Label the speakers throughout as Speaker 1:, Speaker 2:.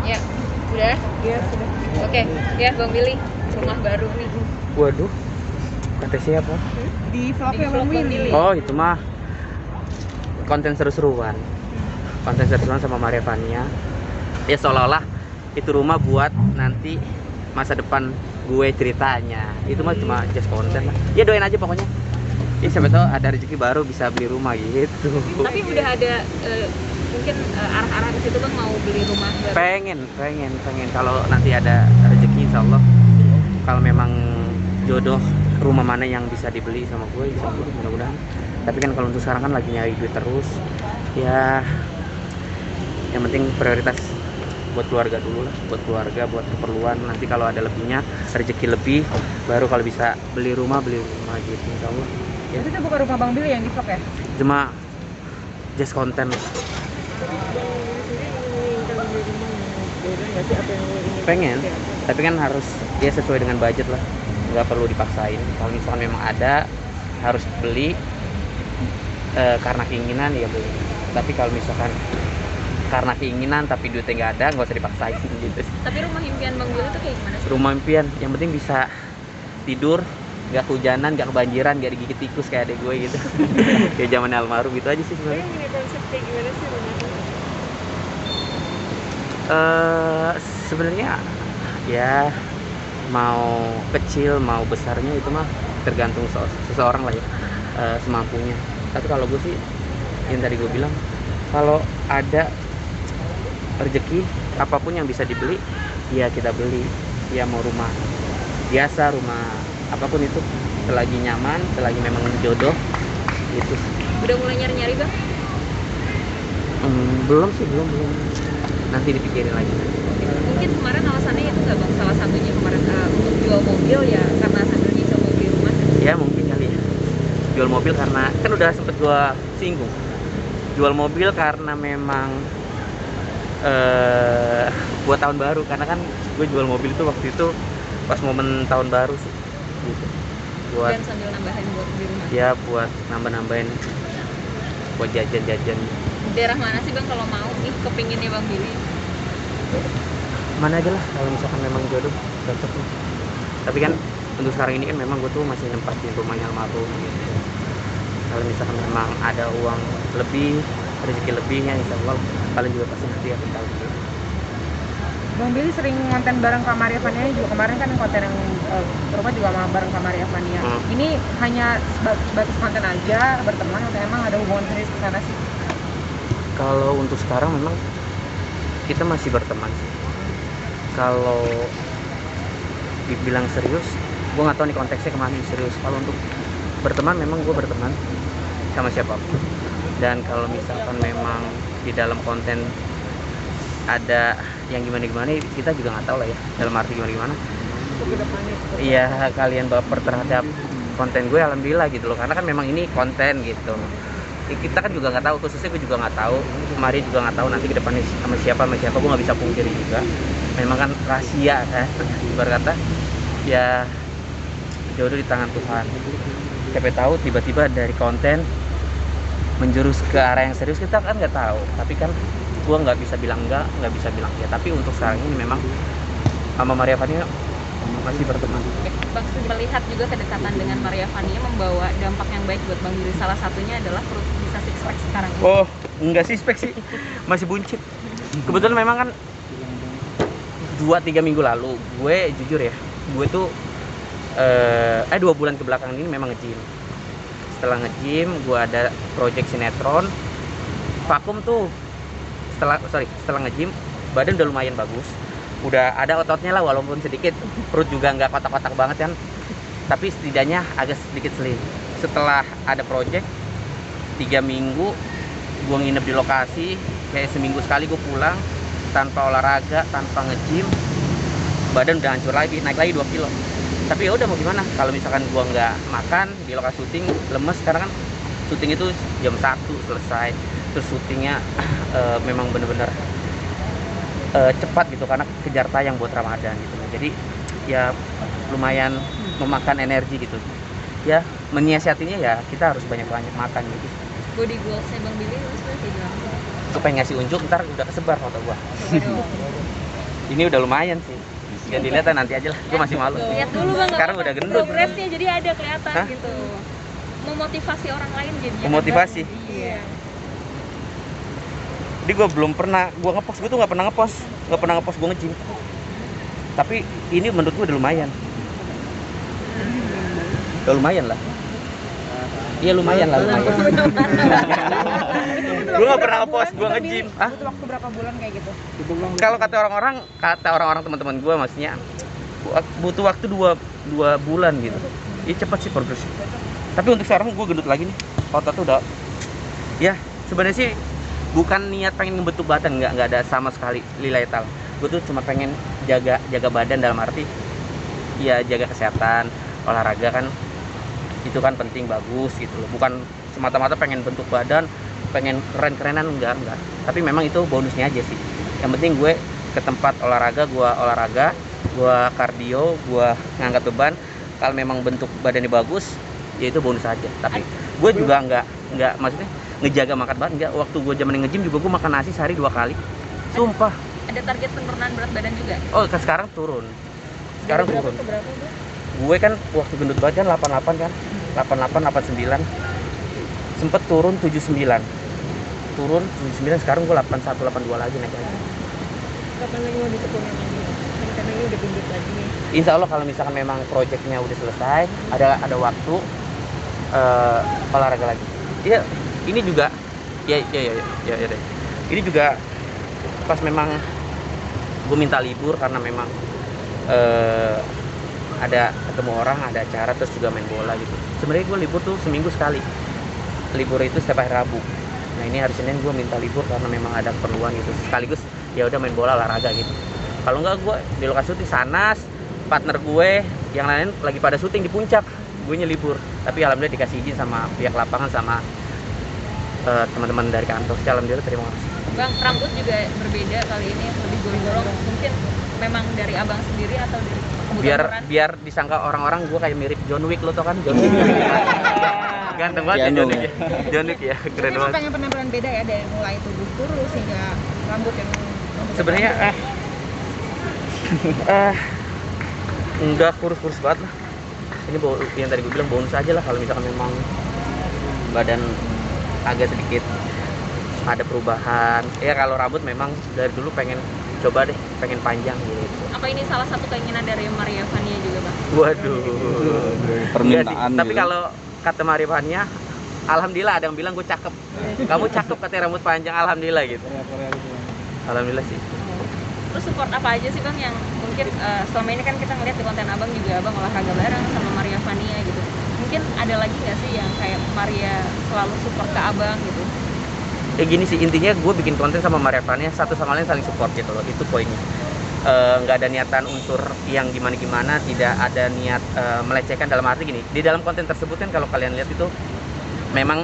Speaker 1: Ya, udah?
Speaker 2: Iya sudah.
Speaker 1: Oke, ya Bang Billy, rumah baru nih.
Speaker 3: Waduh, kata siapa?
Speaker 2: Di vlog
Speaker 1: Di
Speaker 2: yang
Speaker 1: vlog
Speaker 2: Bang
Speaker 1: Bang
Speaker 2: Willy.
Speaker 1: Willy.
Speaker 3: Oh itu mah konten seru-seruan. Konten seru-seruan sama Maria Vania. Ya seolah-olah itu rumah buat nanti masa depan gue ceritanya. Itu mah cuma just konten lah. Ya doain aja pokoknya. Ya siapa tahu ada rezeki baru bisa beli rumah gitu.
Speaker 1: Tapi udah ada mungkin arah-arah ke situ Bang mau beli rumah baru.
Speaker 3: pengen kalau nanti ada rezeki insya Allah, kalau memang jodoh rumah mana yang bisa dibeli sama gue insya Allah mudah-mudahan. Tapi kan kalau untuk sekarang kan lagi nyari duit terus ya, yang penting prioritas buat keluarga dulu lah, buat keluarga, buat keperluan. Nanti kalau ada lebihnya, rezeki lebih, baru kalau bisa beli rumah gitu insya Allah ya.
Speaker 2: Itu bukan rumah Bang Billy yang di vlog ya?
Speaker 3: Cuma just konten. Pengen, tapi kan harus ya sesuai dengan budget lah, nggak perlu dipaksain. Kalau misalkan memang ada harus beli karena keinginan ya beli. Tapi kalau misalkan karena keinginan tapi duitnya nggak ada, nggak usah dipaksain gitu.
Speaker 1: Tapi rumah impian Bang Billy tuh kayak gimana sih?
Speaker 3: Rumah impian yang penting bisa tidur, nggak kehujanan, nggak kebanjiran, nggak digigit tikus kayak adek gue gitu. Kayak zaman almarhum gitu aja sih sebenarnya.
Speaker 2: Ini konsep kayak gimana sih rumahnya?
Speaker 3: Sebenarnya ya mau kecil mau besarnya itu mah tergantung seseorang lah ya, semampunya. Tapi kalau gue sih yang tadi gue bilang, kalau ada rezeki apapun yang bisa dibeli ya kita beli. Ya mau rumah biasa, rumah apapun itu, selagi nyaman, selagi memang jodoh itu.
Speaker 1: Udah mulai nyari-nyari Bang?
Speaker 3: Belum sih, belum nanti dipikirin lagi.
Speaker 1: Mungkin kemarin alasannya itu nggak Bang, salah satunya kemarin untuk jual mobil ya karena sambil nyicil mau beli rumah.
Speaker 3: Ya mungkin kali ya, jual mobil karena kan udah sempet gua singgung, jual mobil karena memang buat tahun baru, karena kan gue jual mobil itu waktu itu pas momen tahun baru sih gitu, buat
Speaker 1: Dan sambil nambahin buat beli rumah.
Speaker 3: ya buat nambah-nambahin buat jajan-jajan.
Speaker 1: Daerah mana sih Bang kalau mau nih kepinginnya Bang Billy?
Speaker 3: Mana aja lah kalau misalkan memang jodoh cocok nih. Tapi kan untuk sekarang ini kan memang gue tuh masih nempatin rumahnya almarhum gitu. Kalau misalkan memang ada uang lebih, rezeki lebihnya insya Allah kalian juga pasti nanti akan tahu.
Speaker 2: Bang Billy sering konten bareng Kak Maria Vania juga, kemarin kan konten yang rumah juga sama bareng Kak Maria Vania. Ini hanya sebatas konten aja, berteman, atau emang ada hubungan serius ke sana sih?
Speaker 3: Kalau untuk sekarang memang kita masih berteman sih. Kalau dibilang serius, gue nggak tahu nih konteksnya kemana serius. Kalau untuk berteman memang gue berteman sama siapapun. Dan kalau misalkan memang di dalam konten ada yang gimana kita juga nggak tahu lah ya, dalam arti gimana iya kalian baper terhadap konten gue, alhamdulillah gitu loh, karena kan memang ini konten gitu. Kita kan juga nggak tahu, khususnya gue juga nggak tahu, Mari juga nggak tahu nanti ke depannya sama siapa gue nggak bisa pungkiri juga, memang kan rahasia kan. Ibarat kata ya jodoh di tangan Tuhan. Siapa tahu tiba-tiba dari konten menjurus ke arah yang serius, kita kan nggak tahu. Tapi kan gue nggak bisa bilang nggak bisa bilang ya. Tapi untuk sekarang ini memang sama Maria Vania masih berteman.
Speaker 1: Bang melihat juga kedekatan dengan Maria Vania membawa dampak yang baik buat Bang Billy. Salah satunya adalah perut bisa six pack sekarang ini.
Speaker 3: Oh, enggak sih spek sih, masih buncit. Kebetulan memang kan 2-3 minggu lalu gue jujur ya, gue tuh 2 bulan ke belakang ini memang nge-gym. Setelah nge-gym gue ada project sinetron, vakum tuh. Setelah nge-gym badan udah lumayan bagus, udah ada ototnya lah walaupun sedikit, perut juga nggak kotak-kotak banget kan, tapi setidaknya agak sedikit slim. Setelah ada project 3 minggu gue nginep di lokasi, kayak seminggu sekali gue pulang tanpa olahraga, tanpa nge-gym, badan udah hancur lagi, naik lagi 2 kilo. Tapi ya udah mau gimana, kalau misalkan gue nggak makan di lokasi syuting, lemes. Karena kan syuting itu jam 1 selesai, terus syutingnya memang bener-bener cepat gitu karena kejar tayang buat Ramadan gitu. Jadi ya lumayan memakan energi gitu. Ya menyiasatinya ya kita harus banyak-banyak makan gitu.
Speaker 1: Body goalsnya Bang Billy itu sebenarnya kayak gimana?
Speaker 3: Gue pengen ngasih unjuk, ntar udah kesebar foto gue.
Speaker 1: Coba dong.
Speaker 3: Ini udah lumayan sih. Ya dilihat nanti aja lah, gue masih malu.
Speaker 1: Lihat dulu bang, nggak
Speaker 3: Sekarang
Speaker 1: apa-apa.
Speaker 3: udah gendut.
Speaker 1: Progresnya jadi ada kelihatan
Speaker 3: Hah?
Speaker 1: gitu. Memotivasi orang lain jadi.
Speaker 3: Memotivasi?
Speaker 1: Iya.
Speaker 3: Jadi gue belum pernah, gue ngepost, gue tuh nggak pernah ngepost gue nge-gym. Tapi ini menurut gue udah lumayan. Udah lumayan lah. Iya lumayan lah. Gue nggak pernah ngepost gue nge-gym.
Speaker 2: Butuh waktu berapa bulan kayak gitu?
Speaker 3: Kalau kata orang-orang teman-teman gue maksudnya butuh waktu 2 bulan gitu. Ini cepat sih progresnya. Tapi untuk sekarang gue gendut lagi nih. Otot tuh udah. Ya sebenarnya sih bukan niat pengen ngebentuk badan, nggak ada sama sekali lillahi ta'ala. Gue tuh cuma pengen jaga badan dalam arti ya jaga kesehatan, olahraga kan itu kan penting, bagus gitu loh. Bukan semata-mata pengen bentuk badan, pengen keren-kerenan, enggak. Tapi memang itu bonusnya aja sih. Yang penting gue ke tempat olahraga, gue kardio, gue ngangkat beban. Kalau memang bentuk badannya bagus, ya itu bonus aja. Tapi gue juga nggak maksudnya ngejaga makan badan, enggak. Waktu gue zaman nge-gym juga gue makan nasi sehari 2 kali. Sumpah.
Speaker 1: Ada target penurunan berat badan juga?
Speaker 3: Oh, sekarang turun. Sekarang
Speaker 2: Dari
Speaker 3: turun.
Speaker 2: berapa ke berapa, Bu?
Speaker 3: Gue kan waktu gendut banget kan 88 kan. 88, 89. Sempet turun 79. Turun 79, sekarang gue 81, 82 lagi naik lagi.
Speaker 2: Kapan lagi mau diturunin lagi? Karena ini udah gendut lagi nih.
Speaker 3: Insya Allah kalau misalkan memang proyeknya udah selesai, ada waktu olahraga lagi. Iya, ini juga ya deh. Ini juga pas memang gue minta libur karena memang ada ketemu orang, ada acara, terus juga main bola gitu. Sebenarnya gue libur tuh seminggu sekali. Libur itu setiap hari Rabu. Nah ini hari Senin gue minta libur karena memang ada keperluan gitu. Sekaligus ya udah main bola, olahraga gitu. Kalau enggak gue di lokasi syuting Sanas, partner gue yang lain lagi pada syuting di puncak, gue libur. Tapi alhamdulillah dikasih izin sama pihak lapangan sama teman-teman dari kantor. Alhamdulillah terima kasih.
Speaker 1: Bang, rambut juga berbeda kali ini, lebih gondrong. Mungkin memang dari abang sendiri atau dari kebutuhan?
Speaker 3: Biar disangka orang-orang gue kayak mirip John Wick, lo tau kan John Wick. Ganteng banget ya John Wick ya. John Wick ya, keren
Speaker 2: Tapi emang
Speaker 3: banget.
Speaker 2: pengen penampilan beda ya, dari mulai tubuh kurus hingga rambut yang
Speaker 3: Sebenarnya enggak kurus-kurus banget lah. Ini yang tadi gue bilang bonus aja lah kalau misalkan memang badan agak sedikit ada perubahan. Ya kalau rambut memang dari dulu pengen coba deh, pengen panjang gitu.
Speaker 1: Apa ini salah satu keinginan dari Maria Vania juga, Bang?
Speaker 3: Waduh.
Speaker 4: Permintaan
Speaker 3: Tapi
Speaker 4: gitu.
Speaker 3: kalau kata Maria Vania, alhamdulillah ada yang bilang gue cakep. Kamu cakep katanya rambut panjang, alhamdulillah gitu. Alhamdulillah sih.
Speaker 1: Terus support apa aja sih Bang yang mungkin selama ini kan kita ngeliat di konten abang juga abang olahraga bareng sama Maria Vania gitu. Mungkin ada lagi nggak sih yang kayak Maria selalu support ke abang gitu?
Speaker 3: Ya gini sih, intinya gue bikin konten sama Maria Vania, satu sama lain saling support gitu loh, itu poinnya. Nggak ada niatan unsur yang gimana-gimana, tidak ada niat melecehkan dalam arti gini. Di dalam konten tersebut kan kalau kalian lihat itu memang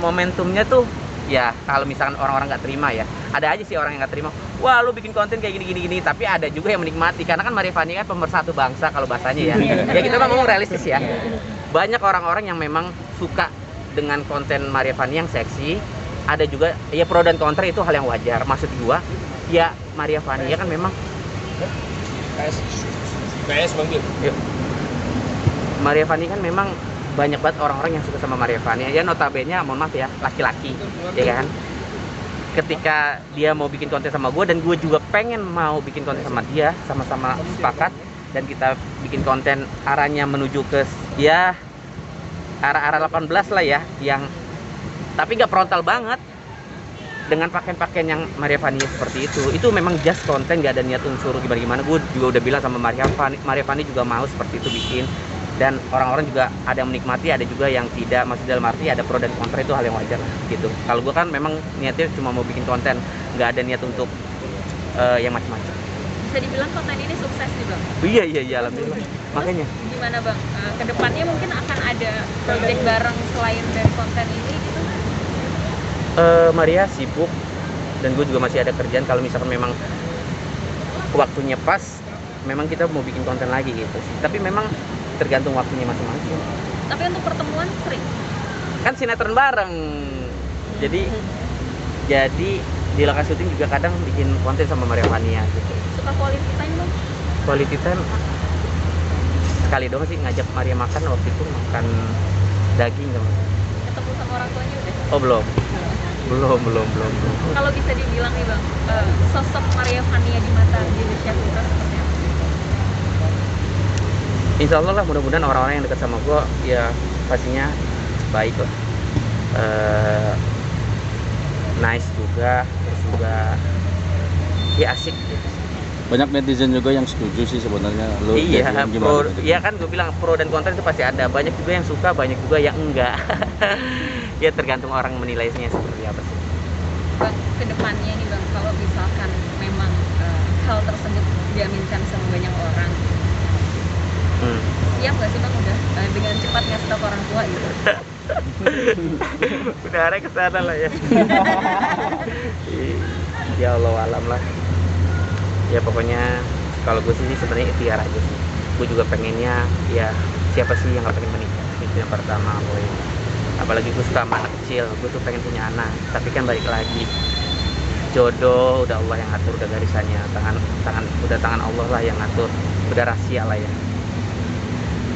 Speaker 3: momentumnya tuh ya kalau misalkan orang-orang nggak terima ya, ada aja sih orang yang nggak terima. Wah lu bikin konten kayak gini, tapi ada juga yang menikmati karena kan Maria Vania kan pemersatu bangsa kalau bahasanya ya. Ya kita kan ngomong realistis ya. Banyak orang-orang yang memang suka dengan konten Maria Vania yang seksi. Ada juga ya pro dan kontra, itu hal yang wajar. Maksud gua ya Maria Vania kan memang
Speaker 4: PS Bang Gil.
Speaker 3: Maria Vania kan memang banyak banget orang-orang yang suka sama Maria Vania. Ya notabene, mohon maaf ya, laki-laki, ya kan. Ketika dia mau bikin konten sama gue dan gue juga pengen mau bikin konten sama dia, sama-sama sepakat dan kita bikin konten arahnya menuju ke ya arah 18 lah ya, yang tapi nggak frontal banget dengan pakaian-pakaian yang Maria Vania seperti itu memang just konten, nggak ada niat unsur gimana-gimana. Gue juga udah bilang sama Maria Vania juga mau seperti itu bikin, dan orang-orang juga ada yang menikmati, ada juga yang tidak. Maksud dalam arti ada pro dan kontra, itu hal yang wajar gitu. Kalau gue kan memang niatnya cuma mau bikin konten, nggak ada niat untuk yang macam-macam.
Speaker 1: Bisa dibilang konten ini sukses nih Bang?
Speaker 3: Iya alhamdulillah. Makanya
Speaker 1: Gimana Bang, kedepannya mungkin akan ada project bareng selain dari konten ini gitu?
Speaker 3: Maria sibuk dan gue juga masih ada kerjaan. Kalau misalkan memang waktunya pas, memang kita mau bikin konten lagi gitu sih. Tapi memang tergantung waktunya masing-masing.
Speaker 1: Tapi untuk pertemuan sering?
Speaker 3: Kan sinetron bareng, jadi di lokasi syuting juga kadang bikin konten sama Maria Vania gitu.
Speaker 1: Suka quality time bang?
Speaker 3: Quality time sekali doang sih, ngajak Maria makan waktu itu, makan daging sama.
Speaker 1: Ketemu sama orang tuanya udah?
Speaker 3: Oh belum. Belum.
Speaker 1: Kalau bisa dibilang nih bang, sosok Maria Vania di mata Indonesia Putra seperti apa?
Speaker 3: Insya Allah lah, mudah-mudahan orang-orang yang dekat sama gue ya pastinya baik lah. Nice juga, terus juga ya asik gitu.
Speaker 4: Banyak netizen juga yang setuju sih sebenarnya. Lu
Speaker 3: Iya, pro,
Speaker 4: gitu?
Speaker 3: iya kan gue bilang pro dan kontra itu pasti ada. Banyak juga yang suka, banyak juga yang enggak. Ya tergantung orang menilainya seperti apa sih.
Speaker 1: Bang, kedepannya nih bang, kalau misalkan memang hal tersebut diaminkan sama banyak orang, siap nggak sih bang udah dengan cepat ngasih tahu ke orang tua gitu?
Speaker 3: Udah arah ke sana lah ya. Ya Allah alam lah. Ya pokoknya kalau gue sih sebenarnya ikhtiar aja sih. Gue juga pengennya ya siapa sih yang gak pengen menikah, itu yang pertama gue. Apalagi gue suka sama anak kecil, gue tuh pengen punya anak. Tapi kan balik lagi, jodoh udah Allah yang ngatur, udah garisannya, tangan Allah lah yang ngatur, udah rahasia lah ya.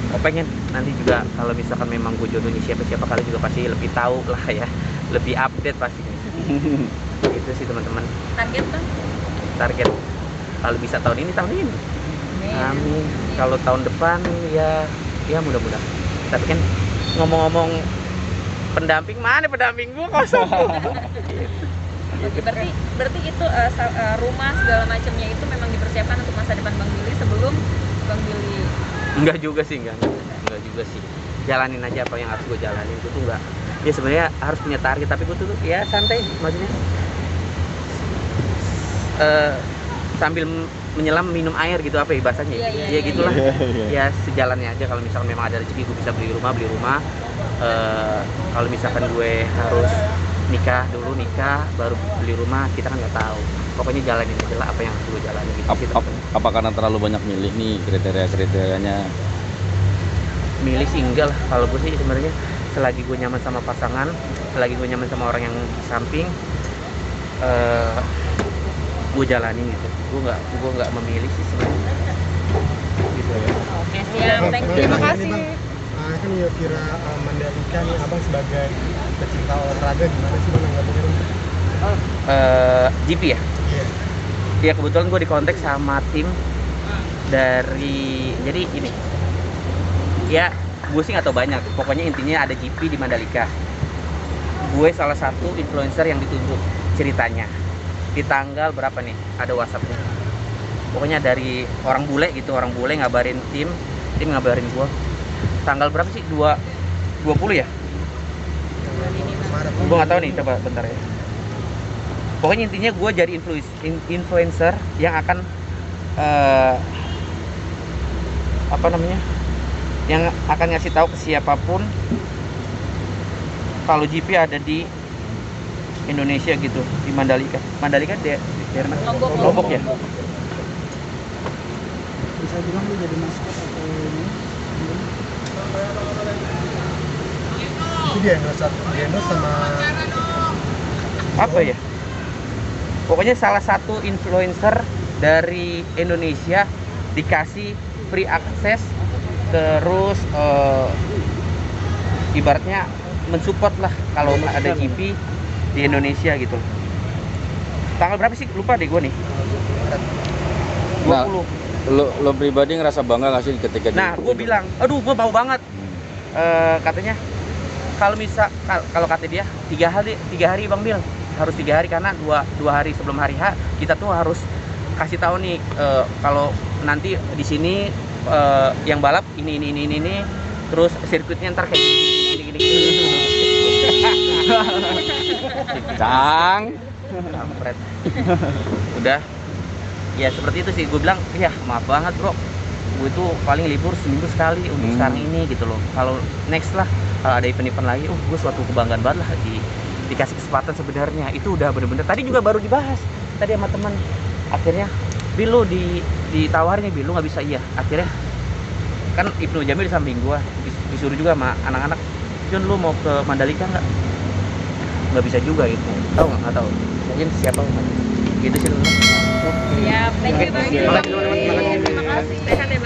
Speaker 3: Gue pengen nanti juga kalau misalkan memang gue jodohnya siapa kalian juga pasti lebih tahu lah ya, lebih update pasti. Itu sih teman-teman.
Speaker 1: Target bang?
Speaker 3: Target kalau bisa tahun ini. Amin. Kalau tahun depan ya mudah-mudahan. Tapi kan ngomong-ngomong pendamping, mana pendamping gua kosong.
Speaker 1: Oke, berarti itu rumah segala macamnya itu memang dipersiapkan untuk masa depan Bang Billy sebelum Bang Billy.
Speaker 3: Enggak juga sih. Jalanin aja apa yang harus gue jalanin. Gue tuh enggak, ya sebenarnya harus punya target, tapi gue tuh ya santai, maksudnya sambil menyelam minum air gitu, apa ya bahasanya.
Speaker 1: Iya,
Speaker 3: gitulah. Ya sejalannya aja. Kalau misalkan memang ada rezeki gue bisa beli rumah. Kalau misalkan gue harus nikah baru beli rumah, kita kan nggak tahu. Pokoknya jalanin aja lah apa yang harus gue jalani gitu.
Speaker 4: Apa karena terlalu banyak milih nih kriterianya?
Speaker 3: Milih sih enggak lah. Kalau gue sih sebenarnya selagi gue nyaman sama pasangan, selagi gue nyaman sama orang yang di samping, gue jalanin gitu. Gue nggak memilih sih sebenarnya. Gitu ya.
Speaker 1: Oke, siap. Thank you.
Speaker 2: Terima kasih.
Speaker 5: Kan Yovira Mandalika nih, abang sebagai pecinta olahraga gimana sih bang nanggapinnya bang?
Speaker 3: GP ya?
Speaker 5: Iya.
Speaker 3: Ya kebetulan gue dikontak sama tim dari, jadi ini ya gue sih nggak tahu banyak, pokoknya intinya ada GP di Mandalika. Gue salah satu influencer yang ditunjuk ceritanya. Di tanggal berapa nih, ada WhatsAppnya, pokoknya dari orang bule ngabarin tim ngabarin gue tanggal berapa sih, 20 ya, gue nggak tahu nih, coba bentar ya. Pokoknya intinya gue jadi influencer yang akan yang akan ngasih tahu ke siapapun kalau GP ada di Indonesia gitu, di Mandalika daerah Lombok ya.
Speaker 5: Bisa bilang lu jadi maskot atau ini? Itu dia yang sama
Speaker 3: Apa ya? Pokoknya salah satu influencer dari Indonesia dikasih free akses, terus ibaratnya mensupport lah kalau ada GP di Indonesia gitu. Tanggal berapa sih? Lupa deh gue nih. 20.
Speaker 4: Nah, lo pribadi ngerasa bangga gak sih ketika
Speaker 3: Nah, gue bilang, aduh gue mau banget. Katanya kalau kata dia 3 hari Bang Bil, harus 3 hari karena dua hari sebelum hari H kita tuh harus kasih tahu nih kalau nanti di sini yang balap ini, terus sirkuitnya ntar kayak gini.
Speaker 4: Cang
Speaker 3: Kampret. Udah ya seperti itu sih. Gue bilang ya maaf banget bro, gue itu paling libur seminggu sekali untuk sekarang ini gitu loh. Kalau next lah, kalau ada event-event lagi, gue suatu kebanggaan banget lah dikasih kesempatan sebenarnya. Itu udah bener-bener, tadi juga baru dibahas tadi sama teman. Akhirnya Bil, lu ditawarin ya Bil, lu nggak bisa. Iya, akhirnya kan Ibnu Jamil di samping gue, disuruh juga sama anak-anak, Jun lu mau ke Mandalika nggak bisa juga gitu. Tahu nggak tahu. mungkin siapa gitu sih teman-teman.
Speaker 1: Siap, thank you
Speaker 3: Oke,
Speaker 1: banget.
Speaker 3: makasih teman-teman, makasih.
Speaker 1: Terima kasih. Sehat ya,